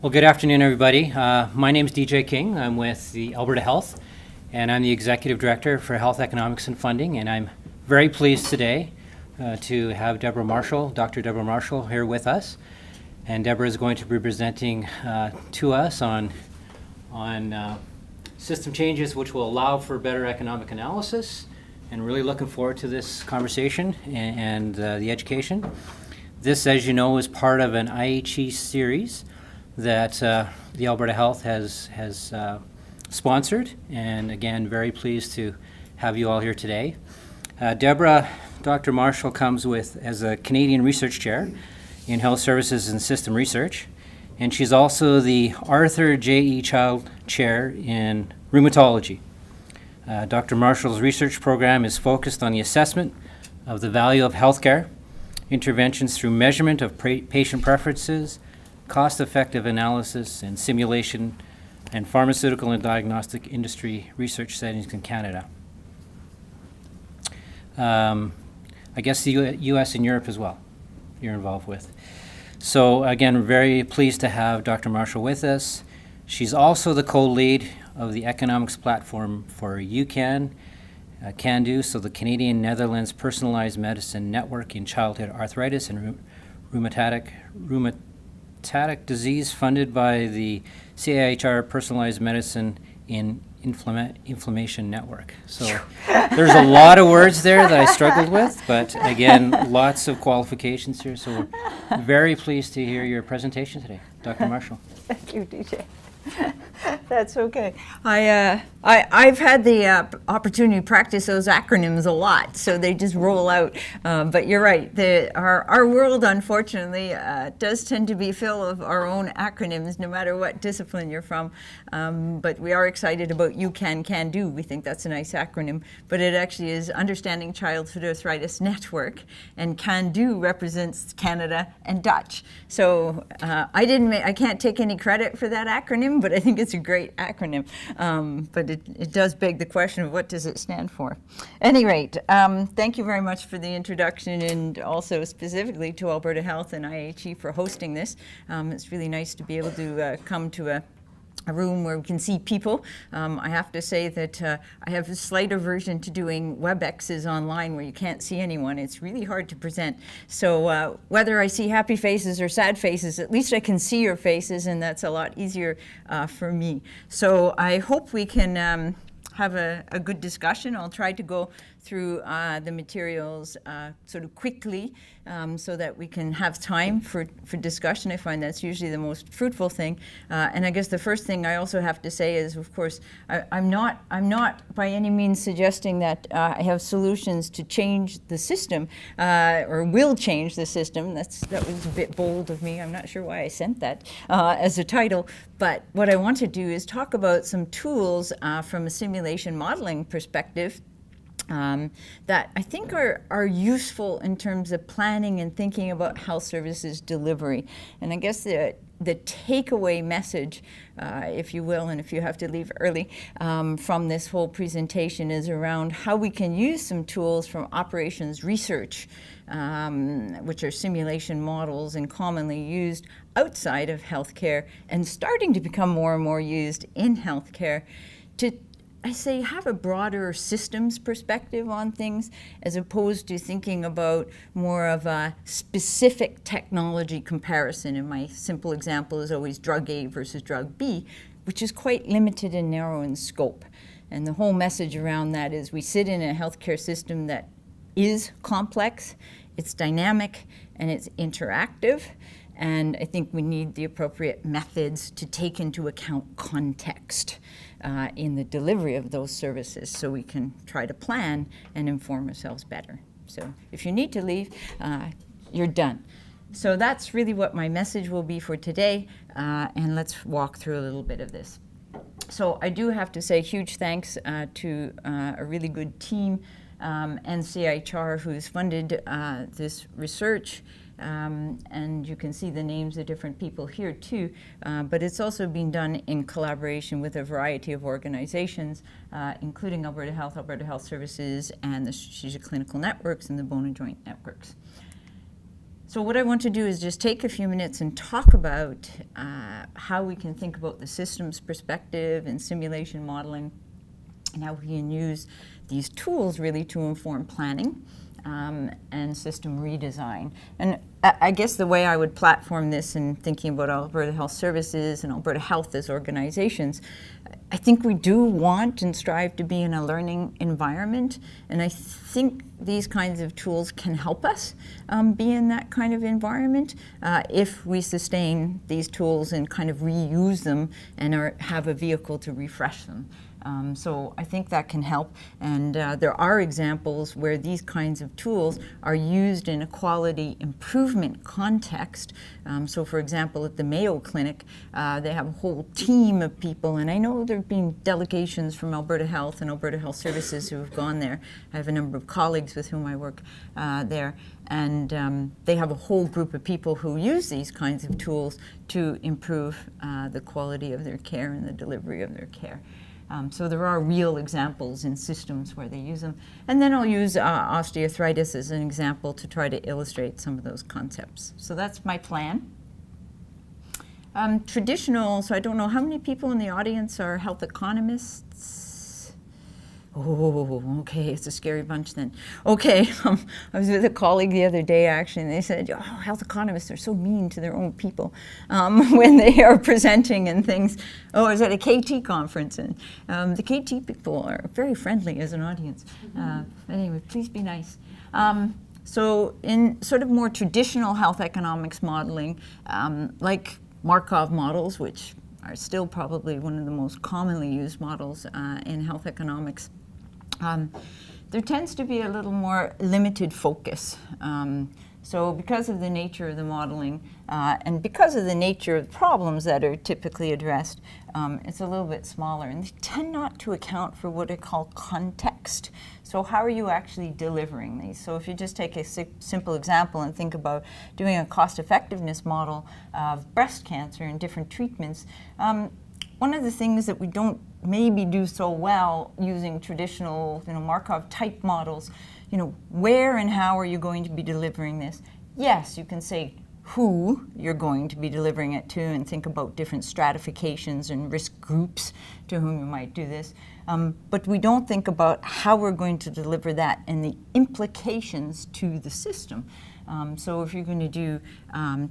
Well, good afternoon, everybody. My name is DJ King. I'm with the Alberta Health, and I'm the Executive Director for Health Economics and Funding, and I'm very pleased today to have Deborah Marshall, Dr. Deborah Marshall, here with us. And Deborah is going to be presenting to us on system changes which will allow for better economic analysis, and really looking forward to this conversation and the education. This, as you know, is part of an EIPII series that the Alberta Health has sponsored, and again, very pleased to have you all here today. Deborah, Dr. Marshall comes with as a Canadian Research Chair in Health Services and System Research, and she's also the Arthur J.E. Child Chair in Rheumatology. Dr. Marshall's research program is focused on the assessment of the value of healthcare interventions through measurement of patient preferences, cost-effective analysis, and simulation, and pharmaceutical and diagnostic industry research settings in Canada. I guess the U.S. and Europe as well you're involved with. So again, very pleased to have Dr. Marshall with us. She's also the co-lead of the economics platform for UCAN, CANDO, so the Canadian Netherlands Personalized Medicine Network in Childhood Arthritis and Rheumatic Disease, funded by the CIHR Personalized Medicine in Inflammation Network. So there's a lot of words there that I struggled with, but again, lots of qualifications here. So we're very pleased to hear your presentation today, Dr. Marshall. Thank you, DJ. That's okay. I've had the opportunity to practice those acronyms a lot, so they just roll out. But you're right. Our world, unfortunately, does tend to be full of our own acronyms, no matter what discipline you're from. But we are excited about UCAN CANDO. We think that's a nice acronym. But it actually is Understanding Childhood Arthritis Network, and CANDO represents Canada and Dutch. So I can't take any credit for that acronym, but I think it's a great acronym. But it does beg the question of what does it stand for. At any rate, thank you very much for the introduction, and also specifically to Alberta Health and EIPII for hosting this. It's really nice to be able to come to a room where we can see people. I have to say that I have a slight aversion to doing WebExes online where you can't see anyone. It's really hard to present. So whether I see happy faces or sad faces, at least I can see your faces, and that's a lot easier for me. So I hope we can have a good discussion. I'll try to go through the materials sort of quickly so that we can have time for discussion. I find that's usually the most fruitful thing. And I guess the first thing I also have to say is, of course, I'm not by any means suggesting that I have solutions to change the system or will change the system. That was a bit bold of me. I'm not sure why I sent that as a title. But what I want to do is talk about some tools from a simulation modeling perspective that I think are useful in terms of planning and thinking about health services delivery. And I guess the takeaway message, if you will, and if you have to leave early, from this whole presentation is around how we can use some tools from operations research, which are simulation models and commonly used outside of healthcare and starting to become more and more used in healthcare to, I say, have a broader systems perspective on things as opposed to thinking about more of a specific technology comparison. And my simple example is always drug A versus drug B, which is quite limited and narrow in scope. And the whole message around that is we sit in a healthcare system that is complex, it's dynamic, and it's interactive. And I think we need the appropriate methods to take into account context in the delivery of those services so we can try to plan and inform ourselves better. So if you need to leave, you're done. So that's really what my message will be for today, and let's walk through a little bit of this. So I do have to say huge thanks to a really good team, NCIHR, who's funded this research. And you can see the names of different people here too, but it's also been done in collaboration with a variety of organizations, including Alberta Health, Alberta Health Services, and the Strategic Clinical Networks and the Bone and Joint Networks. So what I want to do is just take a few minutes and talk about how we can think about the systems perspective and simulation modeling, and how we can use these tools really to inform planning and system redesign. And I guess the way I would platform this in thinking about Alberta Health Services and Alberta Health as organizations, I think we do want and strive to be in a learning environment, and I think these kinds of tools can help us be in that kind of environment if we sustain these tools and kind of reuse them and have a vehicle to refresh them. So I think that can help, and there are examples where these kinds of tools are used in a quality improvement context. So for example, at the Mayo Clinic, they have a whole team of people, and I know there have been delegations from Alberta Health and Alberta Health Services who have gone there. I have a number of colleagues with whom I work there, and they have a whole group of people who use these kinds of tools to improve the quality of their care and the delivery of their care. So there are real examples in systems where they use them. And then I'll use osteoarthritis as an example to try to illustrate some of those concepts. So that's my plan. Traditional, so I don't know how many people in the audience are health economists. Oh, okay, it's a scary bunch then. Okay, I was with a colleague the other day actually, and they said, oh, health economists are so mean to their own people when they are presenting and things. Oh, I was at a KT conference, and the KT people are very friendly as an audience. Anyway, please be nice. So in sort of more traditional health economics modeling, like Markov models, which are still probably one of the most commonly used models in health economics, there tends to be a little more limited focus. So because of the nature of the modeling and because of the nature of the problems that are typically addressed, it's a little bit smaller, and they tend not to account for what I call context. So how are you actually delivering these? So if you just take a simple example and think about doing a cost effectiveness model of breast cancer and different treatments, one of the things that we don't maybe do so well using traditional, Markov type models, where and how are you going to be delivering this? Yes, you can say who you're going to be delivering it to and think about different stratifications and risk groups to whom you might do this. But we don't think about how we're going to deliver that and the implications to the system. So if you're going to do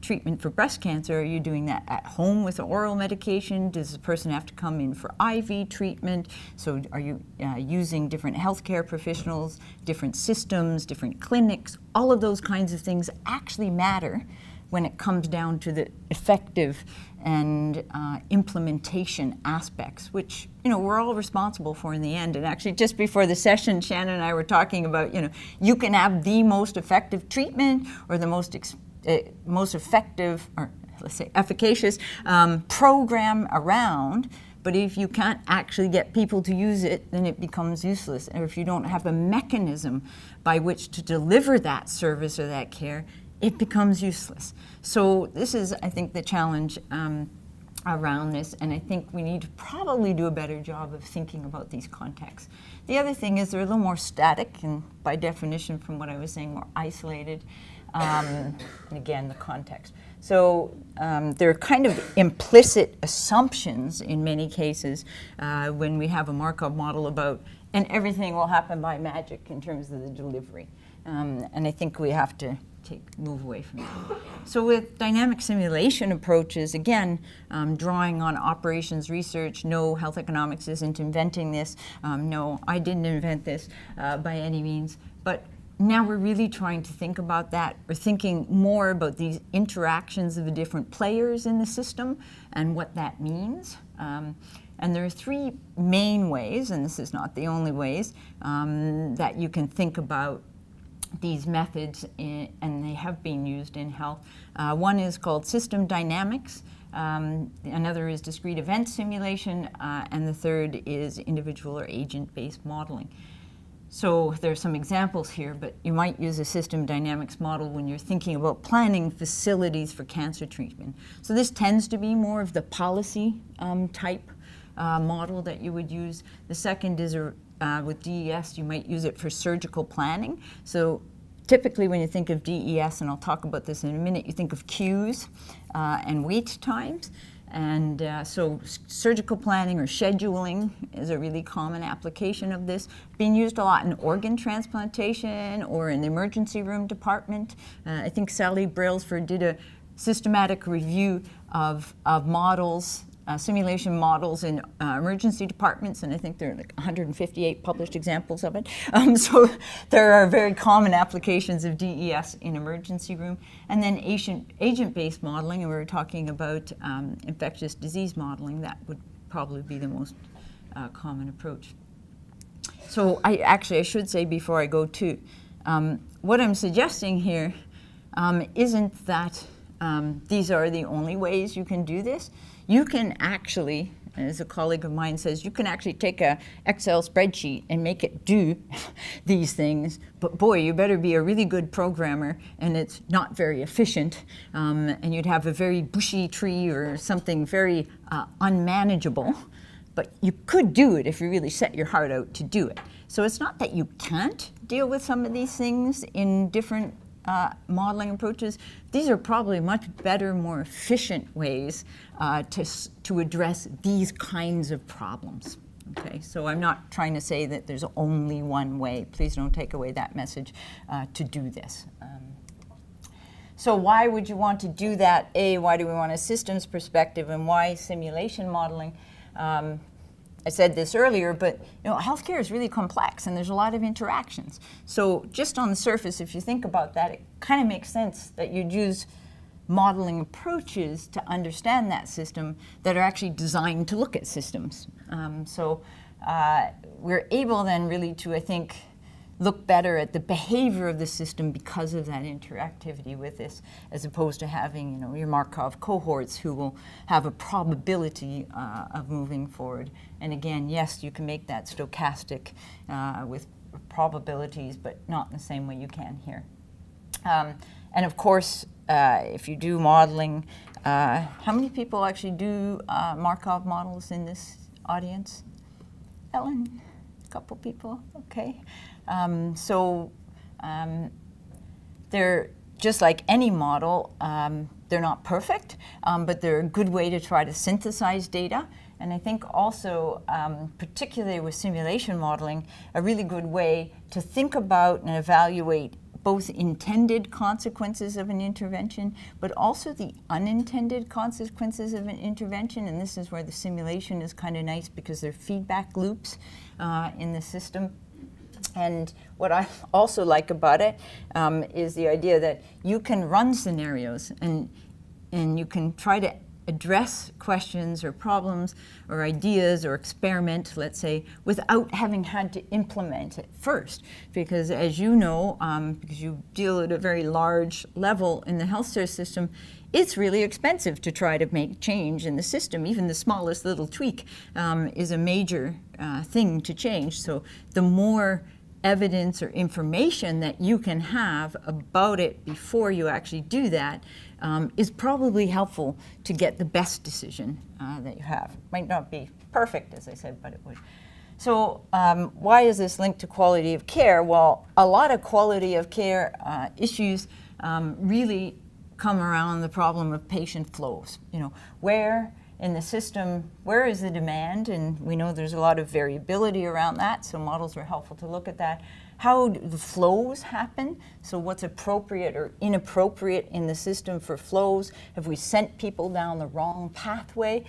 treatment for breast cancer, are you doing that at home with oral medication? Does the person have to come in for IV treatment? So are you using different healthcare professionals, different systems, different clinics? All of those kinds of things actually matter when it comes down to the effective and implementation aspects, which we're all responsible for in the end. And actually, just before the session, Shannon and I were talking about you can have the most effective treatment or the most effective, or let's say efficacious program around. But if you can't actually get people to use it, then it becomes useless. Or if you don't have a mechanism by which to deliver that service or that care, it becomes useless. So this is, I think, the challenge around this, and I think we need to probably do a better job of thinking about these contexts. The other thing is they're a little more static, and by definition, from what I was saying, more isolated. And again, the context. So there are kind of implicit assumptions in many cases when we have a Markov model about, and everything will happen by magic in terms of the delivery. And I think we have to move away from that. So with dynamic simulation approaches, again, drawing on operations research, no, health economics isn't inventing this. No, I didn't invent this by any means. But now we're really trying to think about that. We're thinking more about these interactions of the different players in the system and what that means. And there are three main ways, and this is not the only ways, that you can think about these methods, and they have been used in health. One is called system dynamics, another is discrete event simulation, and the third is individual or agent-based modeling. So there are some examples here, but you might use a system dynamics model when you're thinking about planning facilities for cancer treatment. So this tends to be more of the policy type model that you would use. The second is with DES, you might use it for surgical planning. So typically when you think of DES, and I'll talk about this in a minute, you think of queues and wait times. And so surgical planning or scheduling is a really common application of this, being used a lot in organ transplantation or in the emergency room department. I think Sally Brailsford did a systematic review of models, simulation models in emergency departments, and I think there are like 158 published examples of it. So there are very common applications of DES in emergency room. And then agent-based modeling, and we were talking about infectious disease modeling, that would probably be the most common approach. So I should say before I go to, what I'm suggesting here isn't that these are the only ways you can do this. You can actually, as a colleague of mine says, you can actually take a Excel spreadsheet and make it do these things, but boy, you better be a really good programmer, and it's not very efficient, and you'd have a very bushy tree or something very unmanageable, but you could do it if you really set your heart out to do it. So it's not that you can't deal with some of these things in different modeling approaches. These are probably much better, more efficient ways to address these kinds of problems. Okay, so I'm not trying to say that there's only one way. Please don't take away that message to do this. So why would you want to do that? Why do we want a systems perspective, and why simulation modeling? I said this earlier, but healthcare is really complex and there's a lot of interactions. So just on the surface, if you think about that, it kind of makes sense that you'd use modeling approaches to understand that system that are actually designed to look at systems. So we're able then really to, I think, look better at the behavior of the system because of that interactivity with this, as opposed to having your Markov cohorts who will have a probability of moving forward. And again, yes, you can make that stochastic with probabilities, but not in the same way you can here. And of course, if you do modeling, how many people actually do Markov models in this audience? Ellen? A couple people, okay. They're just like any model, they're not perfect, but they're a good way to try to synthesize data. And I think also, particularly with simulation modeling, a really good way to think about and evaluate both intended consequences of an intervention, but also the unintended consequences of an intervention. And this is where the simulation is kind of nice because there are feedback loops in the system. And what I also like about it is the idea that you can run scenarios and you can try to address questions or problems or ideas or experiment, let's say, without having had to implement it first. Because as you know, because you deal at a very large level in the healthcare system, it's really expensive to try to make change in the system. Even the smallest little tweak is a major thing to change. So the more evidence or information that you can have about it before you actually do that is probably helpful to get the best decision that you have. Might not be perfect, as I said, but it would. So why is this linked to quality of care? Well, a lot of quality of care issues really come around the problem of patient flows. Where in the system, where is the demand? And we know there's a lot of variability around that, so models are helpful to look at that. How do the flows happen? So what's appropriate or inappropriate in the system for flows? Have we sent people down the wrong pathway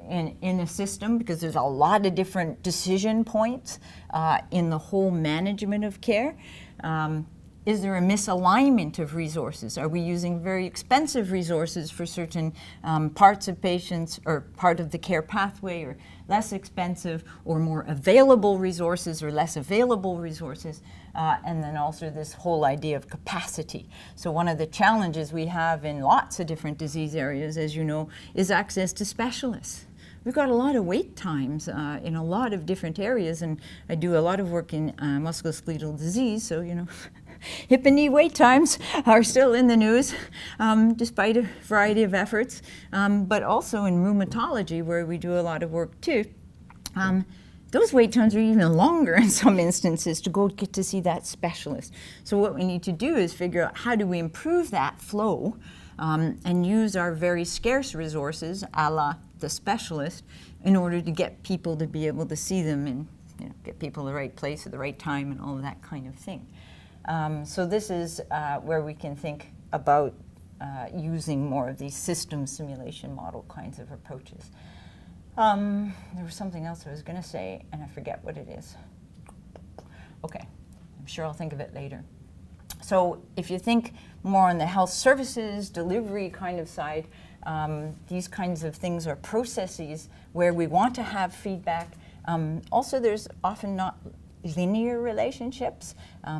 in a system? Because there's a lot of different decision points in the whole management of care. Is there a misalignment of resources? Are we using very expensive resources for certain parts of patients or part of the care pathway, or less expensive or more available resources or less available resources? And then also this whole idea of capacity. So one of the challenges we have in lots of different disease areas, as you know, is access to specialists. We've got a lot of wait times in a lot of different areas, and I do a lot of work in musculoskeletal disease, so hip and knee wait times are still in the news, despite a variety of efforts, but also in rheumatology, where we do a lot of work too. those wait times are even longer in some instances to go get to see that specialist. So what we need to do is figure out how do we improve that flow and use our very scarce resources, a la the specialist, in order to get people to be able to see them and get people the right place at the right time and all of that kind of thing. So this is where we can think about using more of these system simulation model kinds of approaches. There was something else I was going to say, and I forget what it is. Okay, I'm sure I'll think of it later. So if you think more on the health services delivery kind of side, these kinds of things are processes where we want to have feedback. Also, there's often not linear relationships.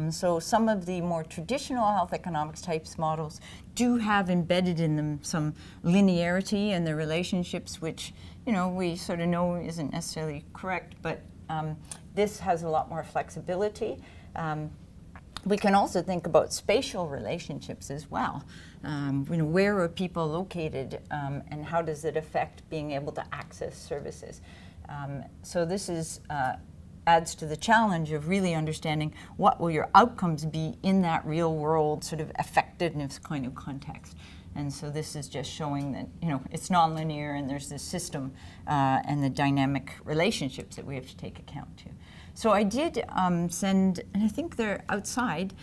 So some of the more traditional health economics types models do have embedded in them some linearity in the relationships, which we sort of know isn't necessarily correct, but this has a lot more flexibility. We can also think about spatial relationships as well. Where are people located, and how does it affect being able to access services? So this is adds to the challenge of really understanding what will your outcomes be in that real world sort of effectiveness kind of context. And so this is just showing that it's nonlinear and there's this system and the dynamic relationships that we have to take account to. So I did send, and I think they're outside,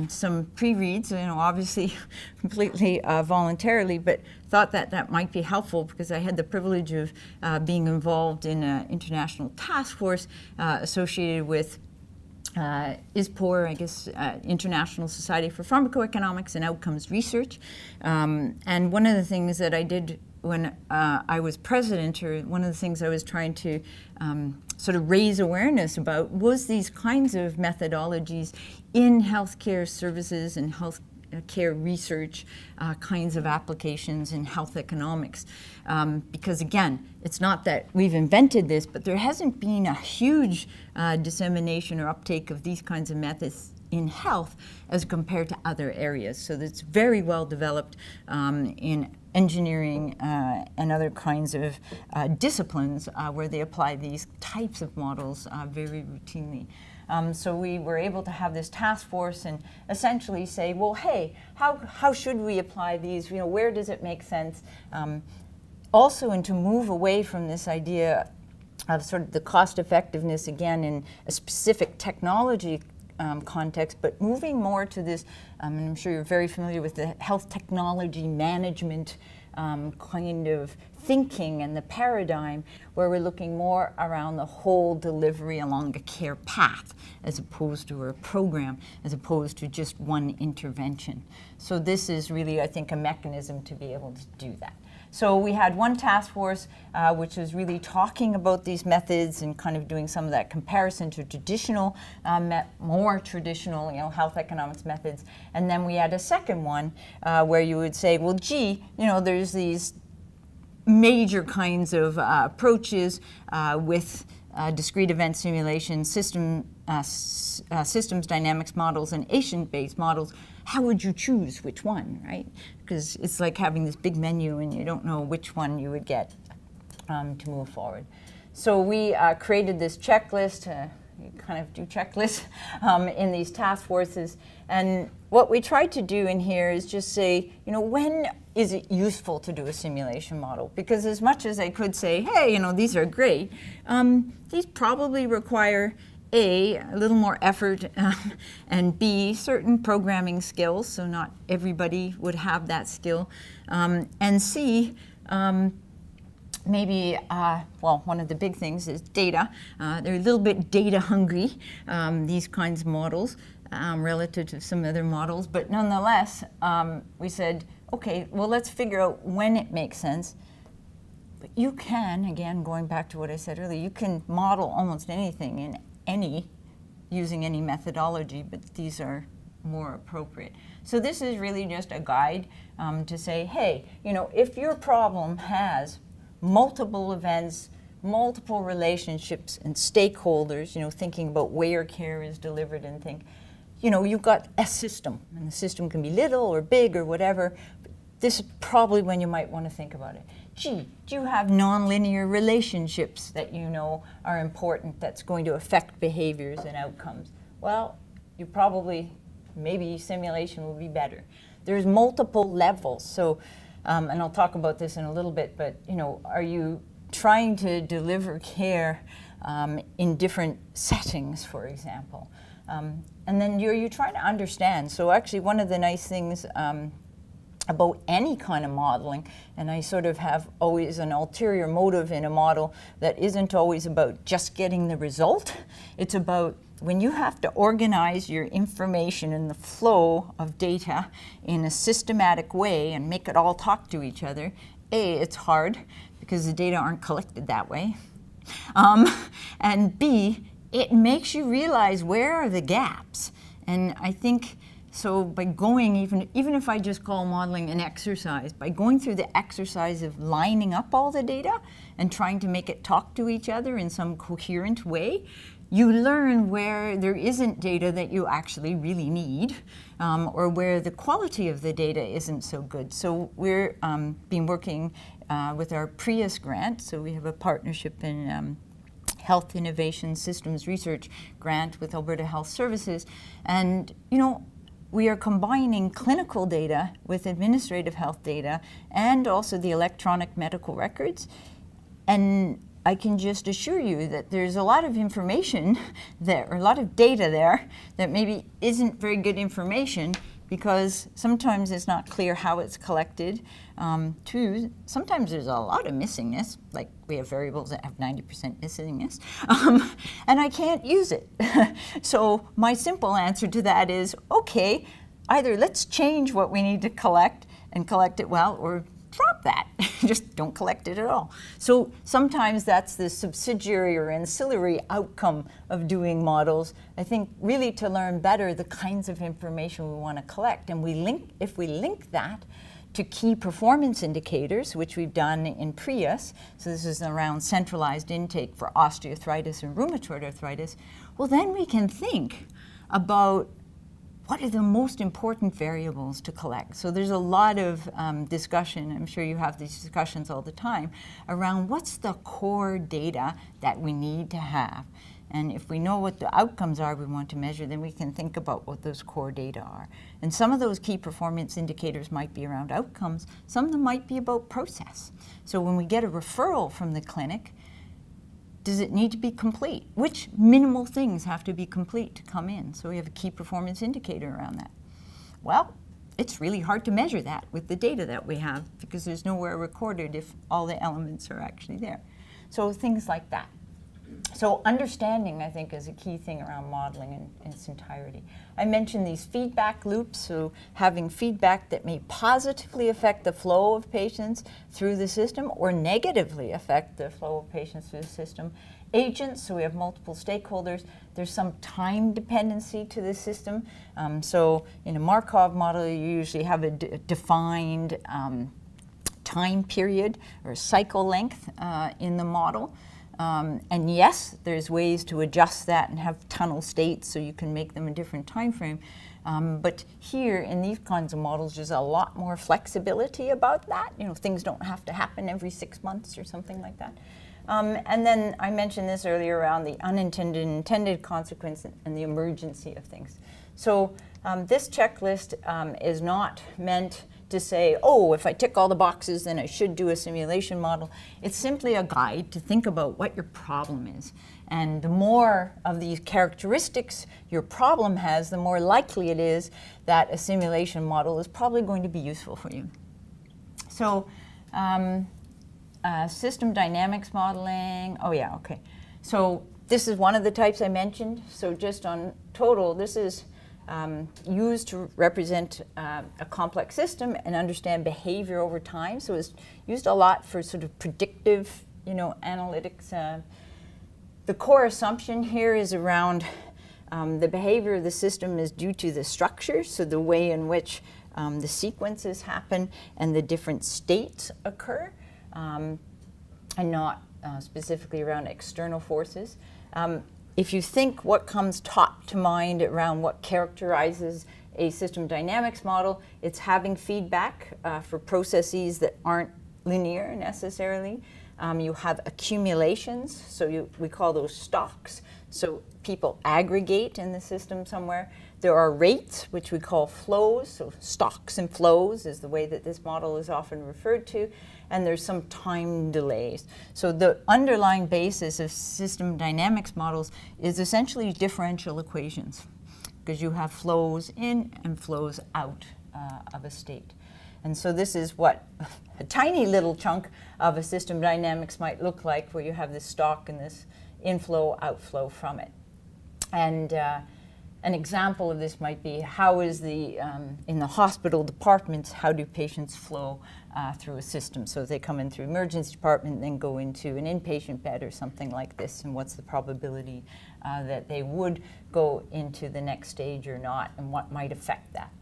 some pre-reads, obviously completely voluntarily, but thought that that might be helpful because I had the privilege of being involved in an international task force associated with ISPOR, I guess, International Society for Pharmacoeconomics and Outcomes Research. And one of the things that I did when I was president, or one of the things I was trying to sort of raise awareness about, was these kinds of methodologies in healthcare services and healthcare research kinds of applications in health economics. Because again, it's not that we've invented this, but there hasn't been a huge dissemination or uptake of these kinds of methods in health as compared to other areas. So that's very well developed in engineering and other kinds of disciplines where they apply these types of models very routinely. So we were able to have this task force and essentially say, well, hey, how should we apply these? Where does it make sense? Also, and to move away from this idea of sort of the cost effectiveness, again, in a specific technology context, but moving more to this, I'm sure you're very familiar with the health technology management kind of thinking and the paradigm, where we're looking more around the whole delivery along a care path as opposed to a program, as opposed to just one intervention. So this is really, I think, a mechanism to be able to do that. So we had one task force which was really talking about these methods and kind of doing some of that comparison to traditional, more traditional, health economics methods. And then we had a second one where you would say, well, gee, there's these major kinds of approaches with discrete event simulation, systems dynamics models, and agent-based models. How would you choose which one, right? Because it's like having this big menu and you don't know which one you would get to move forward. So we created this checklist. You kind of do checklists in these task forces. And what we tried to do in here is just say, when is it useful to do a simulation model? Because as much as I could say, hey, these are great, these probably require A, little more effort, and B, certain programming skills, so not everybody would have that skill, and C, maybe, one of the big things is data. They're a little bit data hungry, these kinds of models, relative to some other models, but nonetheless, we said, okay, well, let's figure out when it makes sense. But you can, again, going back to what I said earlier, you can model almost anything in using any methodology, but these are more appropriate. So this is really just a guide to say, hey, if your problem has multiple events, multiple relationships and stakeholders, thinking about where care is delivered and you've got a system, and the system can be little or big or whatever. this is probably when you might want to think about it. Gee, do you have nonlinear relationships that you know are important that's going to affect behaviors and outcomes? Well, you probably, maybe simulation will be better. There's multiple levels. So, and I'll talk about this in a little bit, but you know, are you trying to deliver care in different settings, for example? And then you're trying to understand. So actually one of the nice things about any kind of modeling, and I sort of have always an ulterior motive in a model that isn't always about just getting the result. It's about when you have to organize your information and the flow of data in a systematic way and make it all talk to each other. A, it's hard because the data aren't collected that way. And B, it makes you realize where are the gaps. And I think so by going, even if I just call modeling an exercise, by going through the exercise of lining up all the data and trying to make it talk to each other in some coherent way, you learn where there isn't data that you actually really need, or where the quality of the data isn't so good. So we're been working with our PRIUS grant, so we have a partnership in Health Innovation Systems Research grant with Alberta Health Services, and you know, we are combining clinical data with administrative health data and also the electronic medical records. And I can just assure you that there's a lot of information there, or a lot of data there that maybe isn't very good information because sometimes it's not clear how it's collected. Two, sometimes there's a lot of missingness, like we have variables that have 90% missingness, and I can't use it. So my simple answer to that is, okay, either let's change what we need to collect and collect it well, or drop that, just don't collect it at all. So sometimes that's the subsidiary or ancillary outcome of doing models. I think really to learn better the kinds of information we want to collect, and if we link that to key performance indicators, which we've done in PRIUS, so this is around centralized intake for osteoarthritis and rheumatoid arthritis, well then we can think about what are the most important variables to collect? So there's a lot of discussion, I'm sure you have these discussions all the time, around what's the core data that we need to have. And if we know what the outcomes are we want to measure, then we can think about what those core data are. And some of those key performance indicators might be around outcomes, some of them might be about process. So when we get a referral from the clinic, does it need to be complete? Which minimal things have to be complete to come in? So we have a key performance indicator around that. Well, it's really hard to measure that with the data that we have because there's nowhere recorded if all the elements are actually there. So things like that. So understanding, I think, is a key thing around modeling in its entirety. I mentioned these feedback loops, so having feedback that may positively affect the flow of patients through the system or negatively affect the flow of patients through the system. Agents, so we have multiple stakeholders. There's some time dependency to the system. So in a Markov model, you usually have a defined time period or cycle length in the model. And yes, there's ways to adjust that and have tunnel states so you can make them a different time frame. But here in these kinds of models, there's a lot more flexibility about that. You know, things don't have to happen every 6 months or something like that. And then I mentioned this earlier around the unintended and intended consequence and the emergency of things. So this checklist is not meant to say, oh, if I tick all the boxes, then I should do a simulation model. It's simply a guide to think about what your problem is. And the more of these characteristics your problem has, the more likely it is that a simulation model is probably going to be useful for you. So system dynamics modeling, oh yeah, okay. So this is one of the types I mentioned. So just on total, this is used to represent a complex system and understand behavior over time. So it's used a lot for sort of predictive, analytics. The core assumption here is around the behavior of the system is due to the structure, so the way in which the sequences happen and the different states occur, and not specifically around external forces. If you think what comes top to mind around what characterizes a system dynamics model, it's having feedback for processes that aren't linear necessarily. You have accumulations, so we call those stocks. So people aggregate in the system somewhere. There are rates, which we call flows, so stocks and flows is the way that this model is often referred to, and there's some time delays. So the underlying basis of system dynamics models is essentially differential equations, because you have flows in and flows out of a state. And so this is what a tiny little chunk of a system dynamics might look like, where you have this stock and this inflow, outflow from it. And an example of this might be, how is in the hospital departments, how do patients flow through a system? So they come in through emergency department and then go into an inpatient bed or something like this, and what's the probability that they would go into the next stage or not, and what might affect that?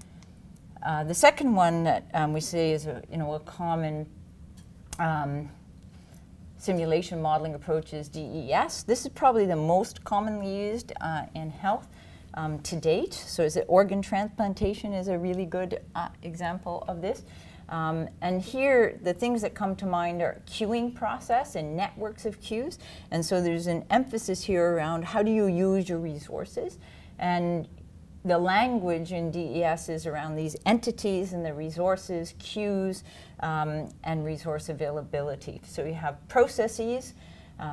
The second one that we say is a common simulation modeling approach is DES. This is probably the most commonly used in health to date. So is it organ transplantation is a really good example of this. And here, the things that come to mind are queuing process and networks of queues. And so there's an emphasis here around how do you use your resources. And the language in DES is around these entities and the resources, queues, and resource availability. So you have processes,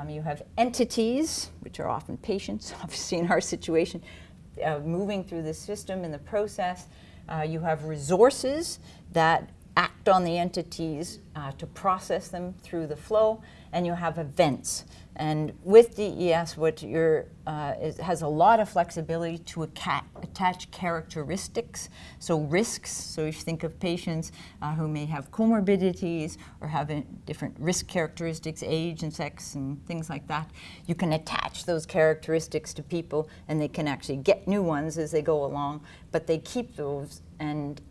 you have entities, which are often patients, obviously in our situation, moving through the system in the process. You have resources that act on the entities to process them through the flow, and you have events. And with DES, it has a lot of flexibility to attach characteristics, so risks. So if you think of patients who may have comorbidities or have different risk characteristics, age and sex and things like that, you can attach those characteristics to people, and they can actually get new ones as they go along, but they keep those, and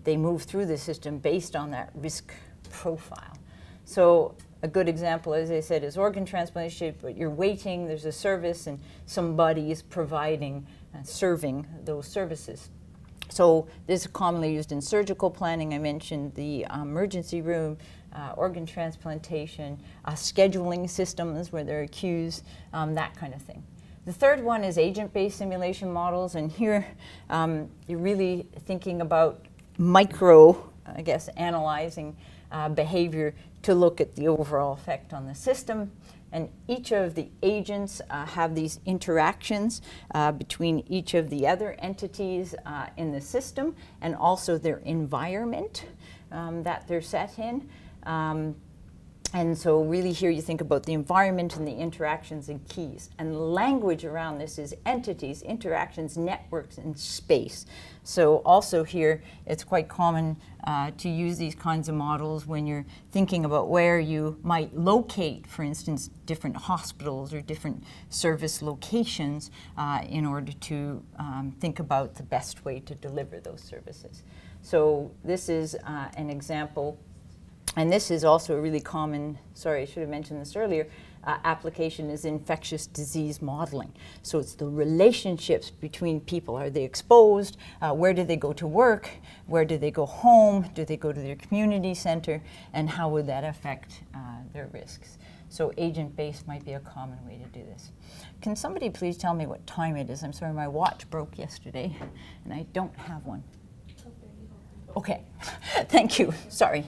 they move through the system based on that risk profile. So a good example, as I said, is organ transplantation, but you're waiting, there's a service, and somebody is providing and serving those services. So this is commonly used in surgical planning. I mentioned the emergency room, organ transplantation, scheduling systems where there are queues, that kind of thing. The third one is agent-based simulation models, and here you're really thinking about analyzing behavior to look at the overall effect on the system. And each of the agents have these interactions between each of the other entities in the system, and also their environment that they're set in. And so really here you think about the environment and the interactions and keys. And the language around this is entities, interactions, networks, and space. So also here, it's quite common to use these kinds of models when you're thinking about where you might locate, for instance, different hospitals or different service locations in order to think about the best way to deliver those services. So this is an example. And this is also a really common, sorry, I should have mentioned this earlier, application is infectious disease modeling. So it's the relationships between people. Are they exposed? Where do they go to work? Where do they go home? Do they go to their community center? And how would that affect their risks? So agent-based might be a common way to do this. Can somebody please tell me what time it is? I'm sorry, my watch broke yesterday, and I don't have one. Okay, thank you, sorry.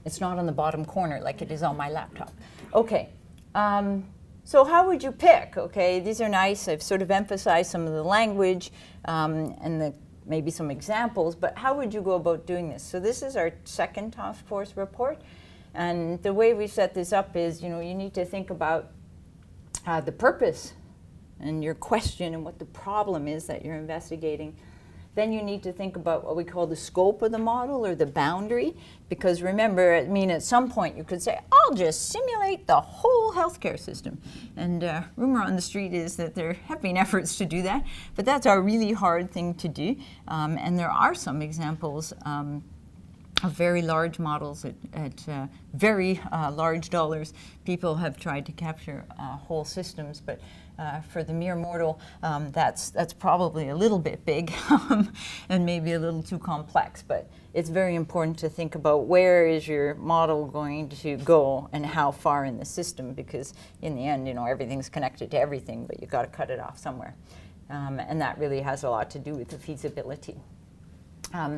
It's not on the bottom corner like it is on my laptop. Okay, so how would you pick? Okay, these are nice. I've sort of emphasized some of the language and maybe some examples, but how would you go about doing this? So this is our second task force report, and the way we set this up is, you need to think about the purpose and your question and what the problem is that you're investigating. Then you need to think about what we call the scope of the model, or the boundary, because remember, at some point you could say, I'll just simulate the whole healthcare system. And rumor on the street is that there have been efforts to do that, but that's a really hard thing to do. And there are some examples of very large models at very large dollars. People have tried to capture whole systems, but For the mere mortal, that's probably a little bit big and maybe a little too complex, but it's very important to think about where is your model going to go and how far in the system, because in the end, everything's connected to everything, but you've got to cut it off somewhere. And that really has a lot to do with the feasibility.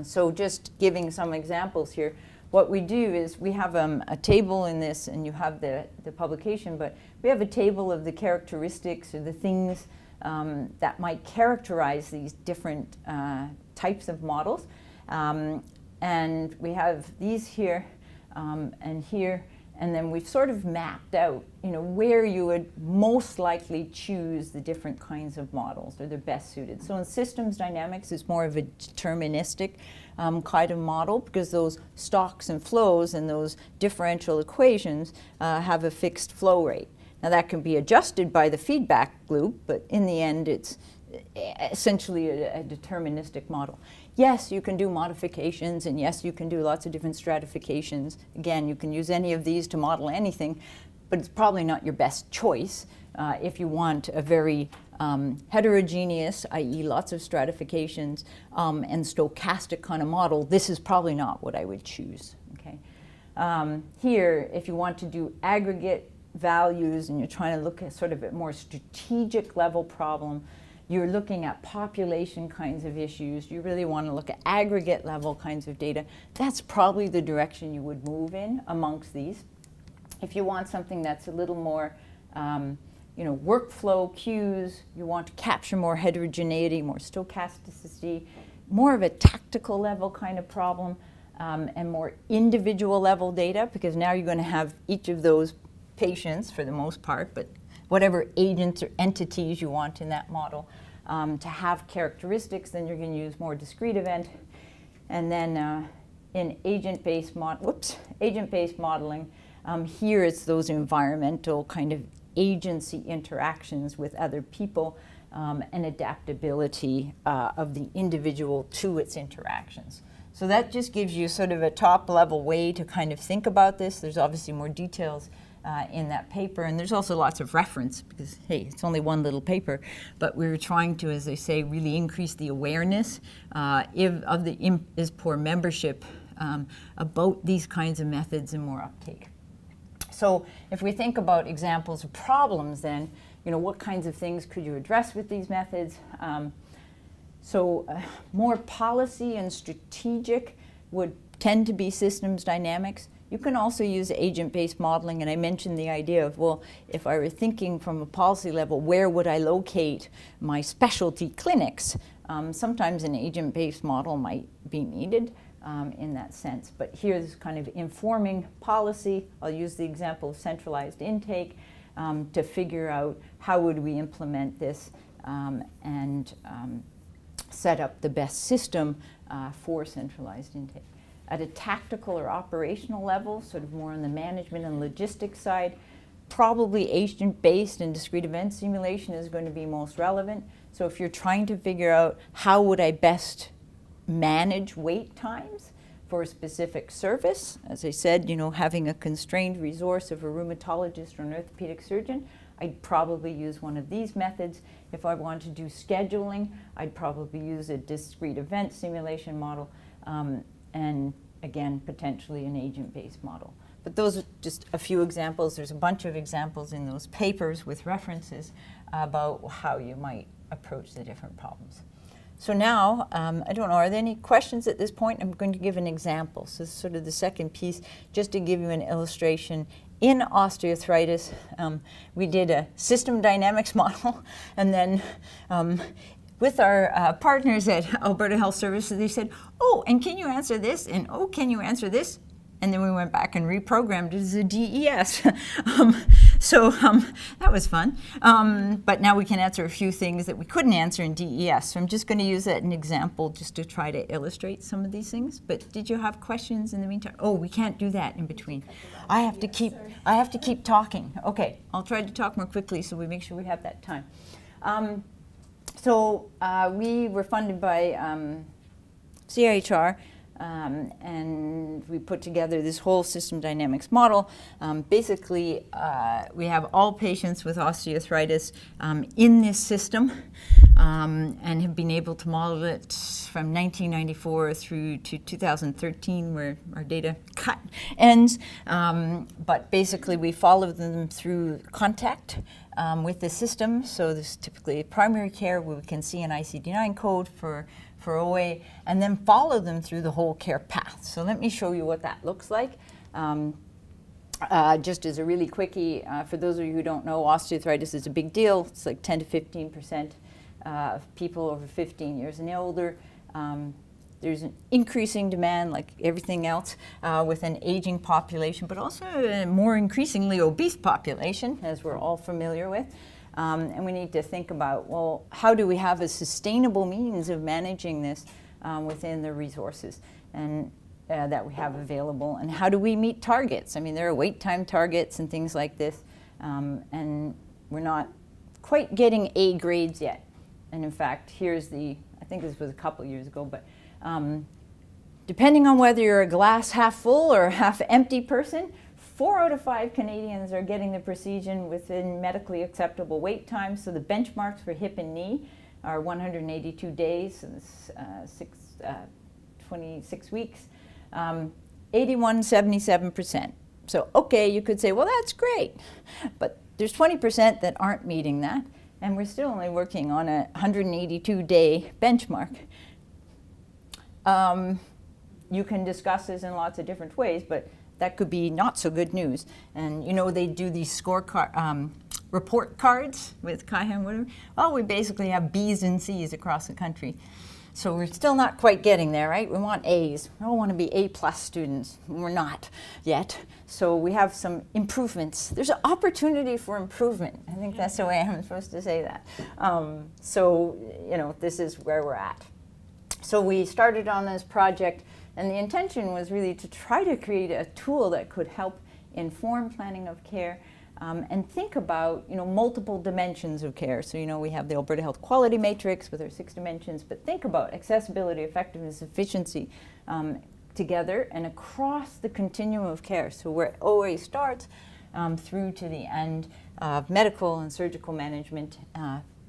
So just giving some examples here, what we do is we have a table in this, and you have the publication, but we have a table of the characteristics or the things that might characterize these different types of models. And we have these here and here, and then we've sort of mapped out, where you would most likely choose the different kinds of models, or they're best suited. So in systems dynamics, it's more of a deterministic kind of model, because those stocks and flows and those differential equations have a fixed flow rate. Now that can be adjusted by the feedback loop, but in the end, it's essentially a deterministic model. Yes, you can do modifications, and yes, you can do lots of different stratifications. Again, you can use any of these to model anything, but it's probably not your best choice if you want a very heterogeneous, i.e. lots of stratifications, and stochastic kind of model. This is probably not what I would choose. Okay. Here, if you want to do aggregate values and you're trying to look at sort of a more strategic level problem, you're looking at population kinds of issues, you really want to look at aggregate level kinds of data, that's probably the direction you would move in amongst these. If you want something that's a little more, workflow cues, you want to capture more heterogeneity, more stochasticity, more of a tactical level kind of problem, and more individual level data, because now you're going to have each of those patients for the most part, but whatever agents or entities you want in that model to have characteristics, then you're going to use more discrete event. And then in agent-based modeling, here it's those environmental kind of agency interactions with other people and adaptability of the individual to its interactions. So that just gives you sort of a top-level way to kind of think about this. There's obviously more details in that paper, and there's also lots of reference, because hey, it's only one little paper, but we were trying to, as I say, really increase the awareness of the ISPOR membership about these kinds of methods and more uptake. So if we think about examples of problems, then what kinds of things could you address with these methods? More policy and strategic would tend to be systems dynamics. You can also use agent-based modeling, and I mentioned the idea of, well, if I were thinking from a policy level, where would I locate my specialty clinics? Sometimes an agent-based model might be needed in that sense, but here's kind of informing policy. I'll use the example of centralized intake to figure out how would we implement this and set up the best system for centralized intake. At a tactical or operational level, sort of more on the management and logistics side, probably agent-based and discrete event simulation is going to be most relevant. So if you're trying to figure out how would I best manage wait times for a specific service, as I said, having a constrained resource of a rheumatologist or an orthopedic surgeon, I'd probably use one of these methods. If I want to do scheduling, I'd probably use a discrete event simulation model. And again, potentially an agent-based model. But those are just a few examples. There's a bunch of examples in those papers with references about how you might approach the different problems. So now, I don't know, are there any questions at this point? I'm going to give an example. So this is sort of the second piece, just to give you an illustration. In osteoarthritis, we did a system dynamics model, and then with our partners at Alberta Health Services, they said, oh, and can you answer this? And oh, can you answer this? And then we went back and reprogrammed it as a DES. That was fun. But now we can answer a few things that we couldn't answer in DES. So I'm just going to use that as an example just to try to illustrate some of these things. But did you have questions in the meantime? Oh, we can't do that in between. I have to keep talking. Okay, I'll try to talk more quickly so we make sure we have that time. We were funded by CIHR And we put together this whole system dynamics model. Basically, we have all patients with osteoarthritis in this system and have been able to model it from 1994 through to 2013, where our data cut ends. But basically, we follow them through contact with the system. So this is typically primary care, where we can see an ICD-9 code for OA, and then follow them through the whole care path. So let me show you what that looks like. Just as a really quickie, for those of you who don't know, osteoarthritis is a big deal. It's like 10 to 15% of people over 15 years and older. There's an increasing demand, like everything else, with an aging population, but also a more increasingly obese population, as we're all familiar with. And we need to think about, well, how do we have a sustainable means of managing this within the resources and that we have available, and how do we meet targets? I mean, there are wait time targets and things like this, and we're not quite getting A grades yet. And in fact, here's the, I think this was a couple years ago, but depending on whether you're a glass half full or half empty person, 4 out of 5 Canadians are getting the procedure within medically acceptable wait time. So the benchmarks for hip and knee are 182 days, and 26 weeks, 77%. So, okay, you could say, well, that's great. But there's 20% that aren't meeting that, and we're still only working on a 182-day benchmark. You can discuss this in lots of different ways, but that could be not so good news. And you know, they do these report cards with CAIHA and whatever. Well, we basically have B's and C's across the country. So we're still not quite getting there, right? We want A's. We all want to be A+ students. We're not yet. So we have some improvements. There's an opportunity for improvement. I think that's the way I'm supposed to say that. So, you know, this is where we're at. So we started on this project, and the intention was really to try to create a tool that could help inform planning of care and think about, you know, multiple dimensions of care. So, you know, we have the Alberta Health Quality Matrix with our 6 dimensions, but think about accessibility, effectiveness, efficiency together and across the continuum of care. So where OA starts through to the end of medical and surgical management,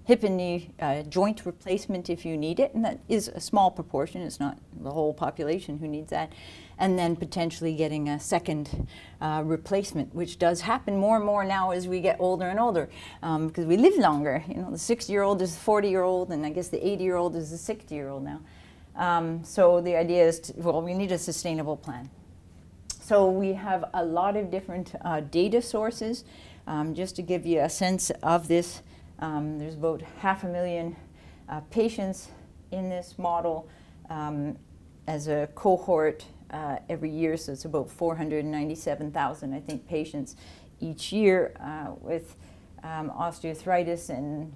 hip and knee joint replacement if you need it, and that is a small proportion. It's not the whole population who needs that. And then potentially getting a second replacement, which does happen more and more now as we get older and older, because we live longer. You know, the 60-year-old is the 40-year-old, and I guess the 80-year-old is the 60-year-old now. So the idea is, well, we need a sustainable plan. So we have a lot of different data sources. Just to give you a sense of this, there's about 500,000 patients in this model as a cohort every year, so it's about 497,000, I think, patients each year with osteoarthritis, and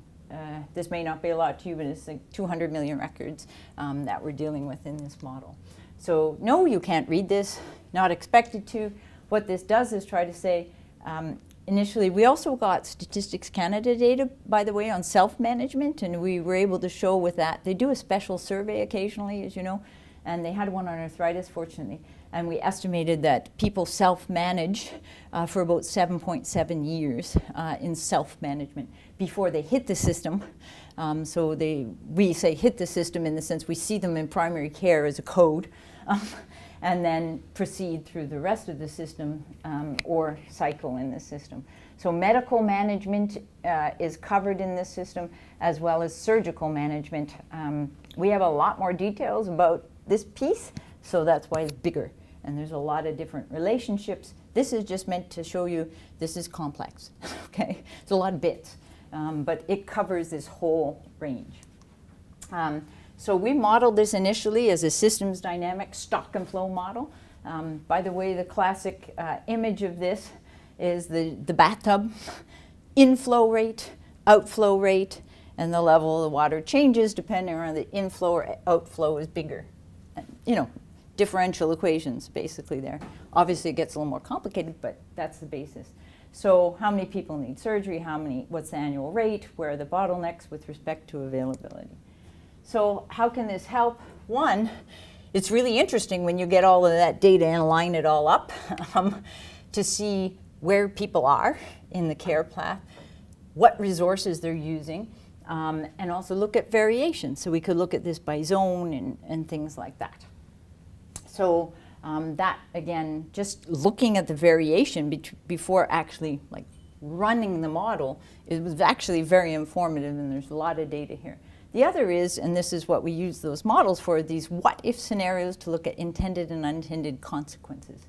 this may not be a lot to you, but it's like 200 million records that we're dealing with in this model. So no, you can't read this, not expected to. What this does is try to say, initially, we also got Statistics Canada data, by the way, on self-management, and we were able to show with that. They do a special survey occasionally, as you know, and they had one on arthritis, fortunately, and we estimated that people self-manage for about 7.7 years in self-management before they hit the system. So we say hit the system in the sense we see them in primary care as a code, and then proceed through the rest of the system or cycle in the system. So medical management is covered in this system, as well as surgical management. We have a lot more details about this piece, so that's why it's bigger. And there's a lot of different relationships. This is just meant to show you this is complex, okay? It's a lot of bits, but it covers this whole range. So we modeled this initially as a systems dynamic stock and flow model. By the way, the classic image of this is the bathtub. Inflow rate, outflow rate, and the level of the water changes depending on the inflow or outflow is bigger. You know, differential equations basically there. Obviously it gets a little more complicated, but that's the basis. So how many people need surgery, what's the annual rate, where are the bottlenecks with respect to availability? So how can this help? One, it's really interesting when you get all of that data and line it all up to see where people are in the care path, what resources they're using, and also look at variation. So we could look at this by zone and things like that. So that, again, just looking at the variation before actually like running the model, it was actually very informative, and there's a lot of data here. The other is, and this is what we use those models for, these what-if scenarios to look at intended and unintended consequences.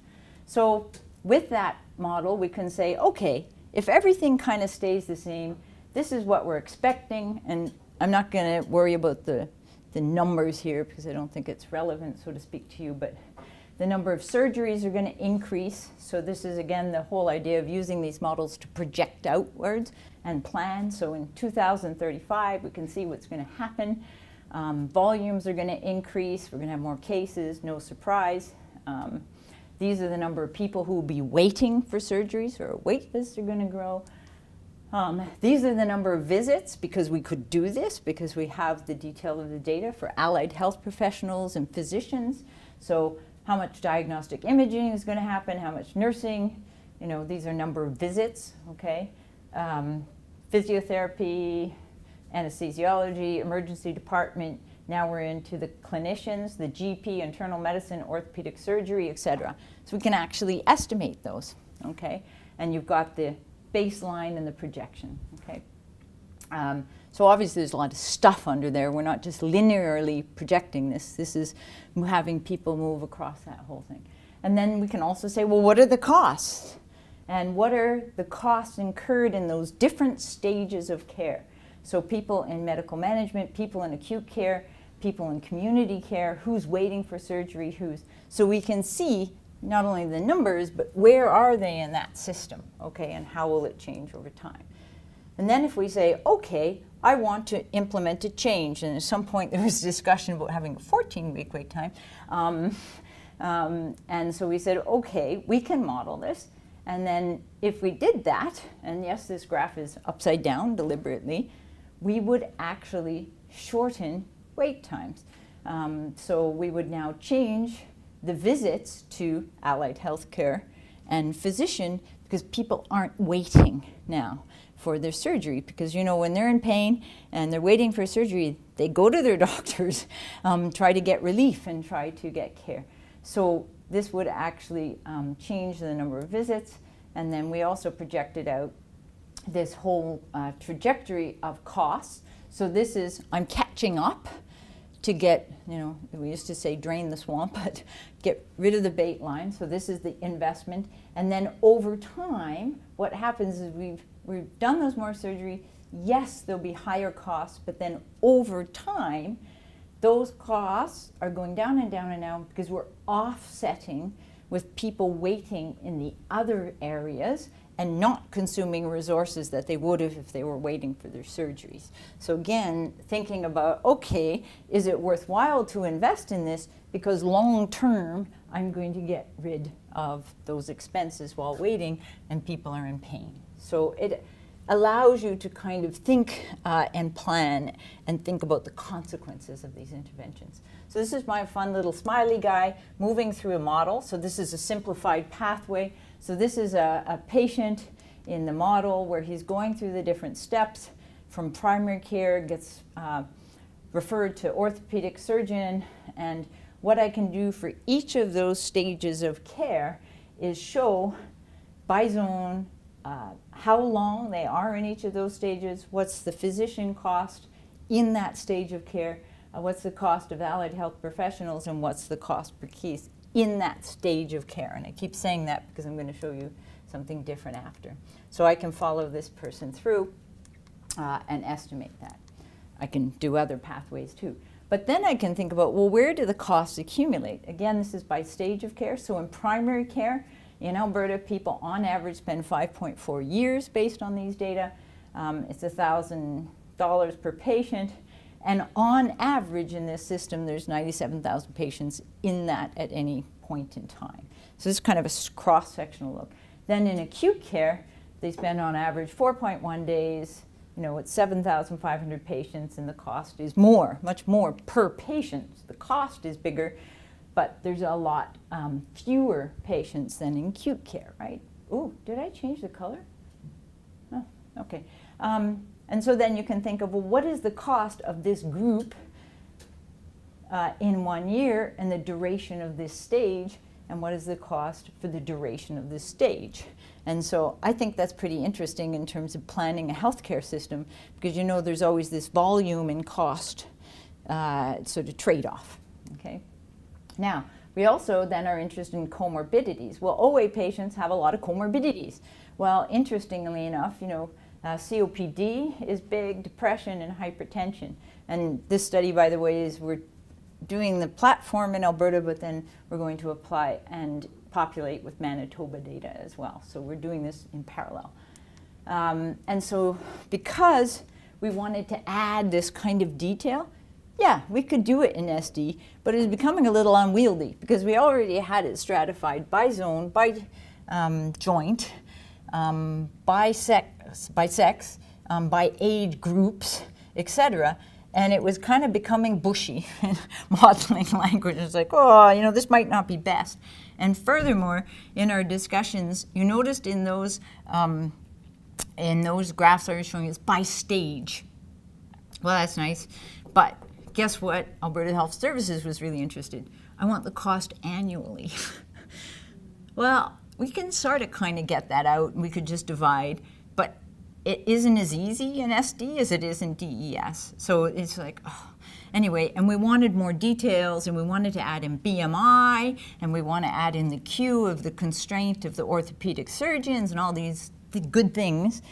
So with that model, we can say, okay, if everything kind of stays the same, this is what we're expecting, and I'm not going to worry about the numbers here because I don't think it's relevant, so to speak, to you, but the number of surgeries are going to increase. So this is, again, the whole idea of using these models to project outwards and plan. So in 2035, we can see what's going to happen. Volumes are going to increase. We're going to have more cases, no surprise. These are the number of people who will be waiting for surgeries, or wait lists are going to grow. These are the number of visits, because we could do this, because we have the detail of the data for allied health professionals and physicians. So how much diagnostic imaging is going to happen, how much nursing, these are number of visits, okay? Physiotherapy, anesthesiology, emergency department. Now we're into the clinicians, the GP, internal medicine, orthopedic surgery, etc. So we can actually estimate those, okay? And you've got the baseline and the projection, okay? So obviously there's a lot of stuff under there. We're not just linearly projecting this. This is having people move across that whole thing. And then we can also say, well, what are the costs? And what are the costs incurred in those different stages of care? So people in medical management, people in acute care, people in community care, who's waiting for surgery, so we can see not only the numbers, but where are they in that system, okay, and how will it change over time? And then if we say, okay, I want to implement a change, and at some point there was discussion about having a 14-week wait time, and so we said, okay, we can model this, and then if we did that, and yes, this graph is upside down deliberately, we would actually shorten wait times. So we would now change the visits to allied health care and physician, because people aren't waiting now for their surgery, because when they're in pain and they're waiting for surgery, they go to their doctors, try to get relief and try to get care. So this would actually change the number of visits, and then we also projected out this whole trajectory of costs. So this is, I'm catching up to get, we used to say drain the swamp, but get rid of the bait line. So this is the investment. And then over time, what happens is we've done those more surgery. Yes, there'll be higher costs, but then over time, those costs are going down and down and down because we're offsetting with people waiting in the other areas and not consuming resources that they would have if they were waiting for their surgeries. So again, thinking about, okay, is it worthwhile to invest in this because long term I'm going to get rid of those expenses while waiting and people are in pain. So it allows you to kind of think and plan and think about the consequences of these interventions. So this is my fun little smiley guy moving through a model. So this is a simplified pathway. So this is a patient in the model where he's going through the different steps from primary care, gets referred to orthopedic surgeon, and what I can do for each of those stages of care is show by zone how long they are in each of those stages, what's the physician cost in that stage of care, what's the cost of allied health professionals, and what's the cost per case in that stage of care. And I keep saying that because I'm going to show you something different after. So I can follow this person through and estimate that. I can do other pathways too. But then I can think about, well, where do the costs accumulate? Again, this is by stage of care. So in primary care, in Alberta, people on average spend 5.4 years based on these data. It's $1,000 per patient. And on average in this system, there's 97,000 patients in that at any point in time. So this is kind of a cross-sectional look. Then in acute care, they spend on average 4.1 days. It's 7,500 patients, and the cost is more, much more per patient. The cost is bigger, but there's a lot fewer patients than in acute care, right? Ooh, did I change the color? Oh, okay. And so then you can think of, well, what is the cost of this group in 1 year and the duration of this stage, and what is the cost for the duration of this stage? And so I think that's pretty interesting in terms of planning a healthcare system, because you know there's always this volume and cost sort of trade-off, okay? Now, we also then are interested in comorbidities. Well, OA patients have a lot of comorbidities. Well, interestingly enough, you know, COPD is big, depression and hypertension. And this study, by the way, is we're doing the platform in Alberta, but then we're going to apply and populate with Manitoba data as well. So we're doing this in parallel. And so because we wanted to add this kind of detail, yeah, we could do it in SD, but it's becoming a little unwieldy because we already had it stratified by zone, by joint, by sex, by age groups, etc. And it was kind of becoming bushy in modeling language. It's like, oh, you know, this might not be best. And furthermore, in our discussions, you noticed in those graphs I was showing, it's by stage. Well, that's nice, but guess what? Alberta Health Services was really interested. I want the cost annually. Well, we can sort of kind of get that out, and we could just divide, but it isn't as easy in SD as it is in DES. So it's like, oh. Anyway, and we wanted more details, and we wanted to add in BMI, and we want to add in the Q of the constraint of the orthopedic surgeons and all these good things.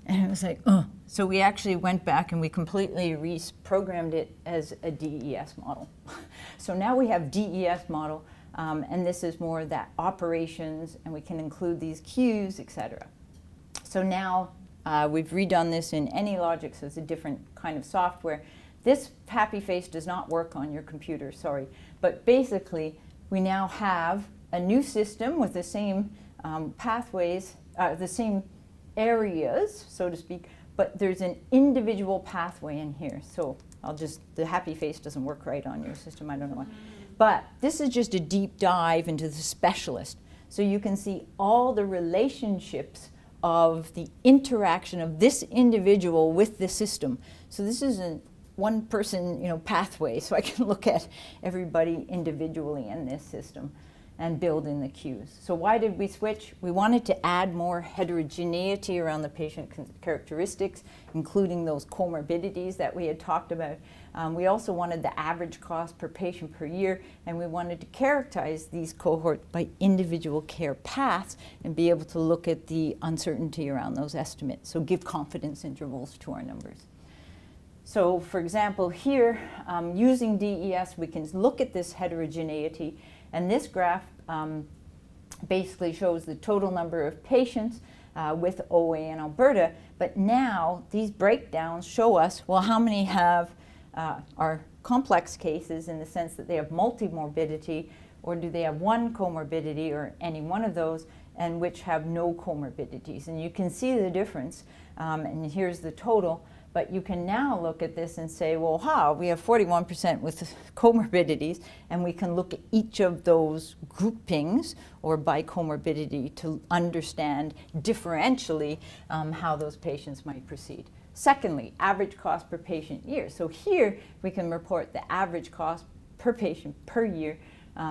And it was like, oh. So we actually went back and we completely reprogrammed it as a DES model. So now we have DES model, and this is more that operations, and we can include these Qs, etc. So now we've redone this in AnyLogic, so it's a different kind of software. This happy face does not work on your computer, sorry. But basically, we now have a new system with the same pathways, the same areas, so to speak, but there's an individual pathway in here. So the happy face doesn't work right on your system, I don't know why. But this is just a deep dive into the specialist. So you can see all the relationships of the interaction of this individual with the system. So this is a one person, you know, pathway, so I can look at everybody individually in this system and build in the Qs. So why did we switch? We wanted to add more heterogeneity around the patient characteristics, including those comorbidities that we had talked about. We also wanted the average cost per patient per year, and we wanted to characterize these cohorts by individual care paths and be able to look at the uncertainty around those estimates, so give confidence intervals to our numbers. So for example, here, using DES, we can look at this heterogeneity, and this graph basically shows the total number of patients with OA in Alberta, but now these breakdowns show us, well, how many have are complex cases in the sense that they have multimorbidity, or do they have one comorbidity or any one of those, and which have no comorbidities. And you can see the difference, and here's the total. But you can now look at this and say, well, we have 41% with comorbidities, and we can look at each of those groupings or by comorbidity to understand differentially how those patients might proceed. Secondly, average cost per patient year. So here we can report the average cost per patient per year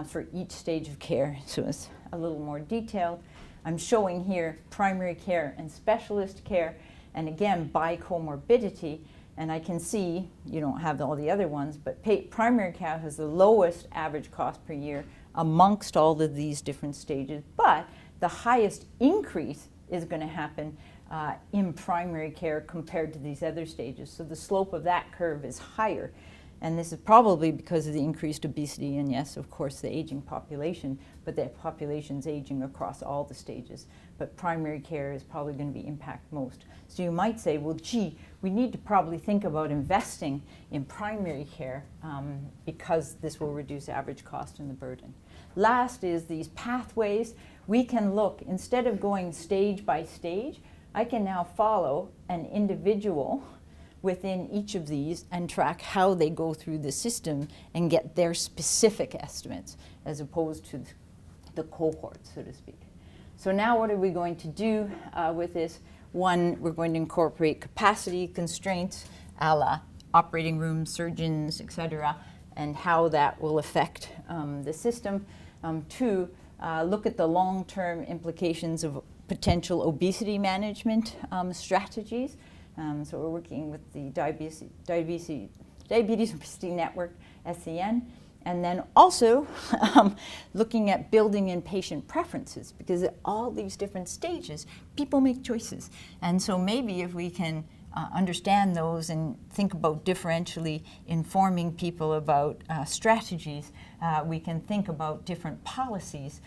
for each stage of care. So it's a little more detailed. I'm showing here primary care and specialist care, and again, by comorbidity, and I can see, you don't have all the other ones, but primary care has the lowest average cost per year amongst all of these different stages, but the highest increase is going to happen in primary care compared to these other stages. So the slope of that curve is higher. And this is probably because of the increased obesity and, yes, of course, the aging population, but the population's aging across all the stages. But primary care is probably going to be impacted most. So you might say, well, gee, we need to probably think about investing in primary care because this will reduce average cost and the burden. Last is these pathways. We can look, instead of going stage by stage, I can now follow an individual within each of these and track how they go through the system and get their specific estimates as opposed to the cohort, so to speak. So now what are we going to do with this? One, we're going to incorporate capacity constraints, a la operating rooms, surgeons, et cetera, and how that will affect the system. Two, look at the long-term implications of potential obesity management strategies. So we're working with the Diabetes Obesity Network, SCN. And then also looking at building in patient preferences, because at all these different stages, people make choices. And so maybe if we can understand those and think about differentially informing people about strategies, we can think about different policies,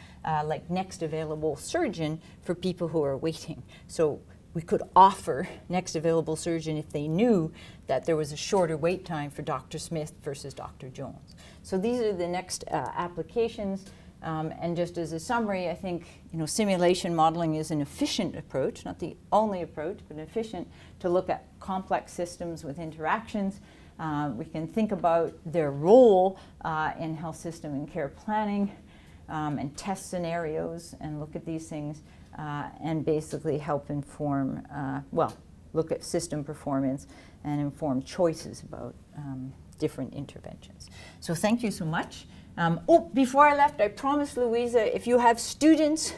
like next available surgeon for people who are waiting. So we could offer next available surgeon if they knew that there was a shorter wait time for Dr. Smith versus Dr. Jones. So these are the next applications. And just as a summary, I think simulation modeling is an efficient approach, not the only approach, but efficient to look at complex systems with interactions. We can think about their role in health system and care planning, and test scenarios and look at these things and basically help inform, look at system performance and inform choices about different interventions. So thank you so much. Before I left, I promised Louisa, if you have students,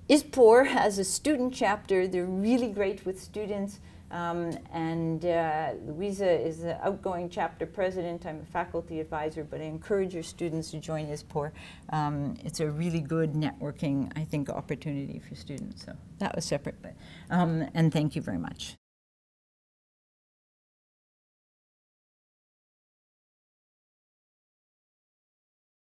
ISPOR has a student chapter. They're really great with students. Louisa is the outgoing chapter president. I'm a faculty advisor, but I encourage your students to join ISPOR. It's a really good networking, I think, opportunity for students. So that was separate, but and thank you very much.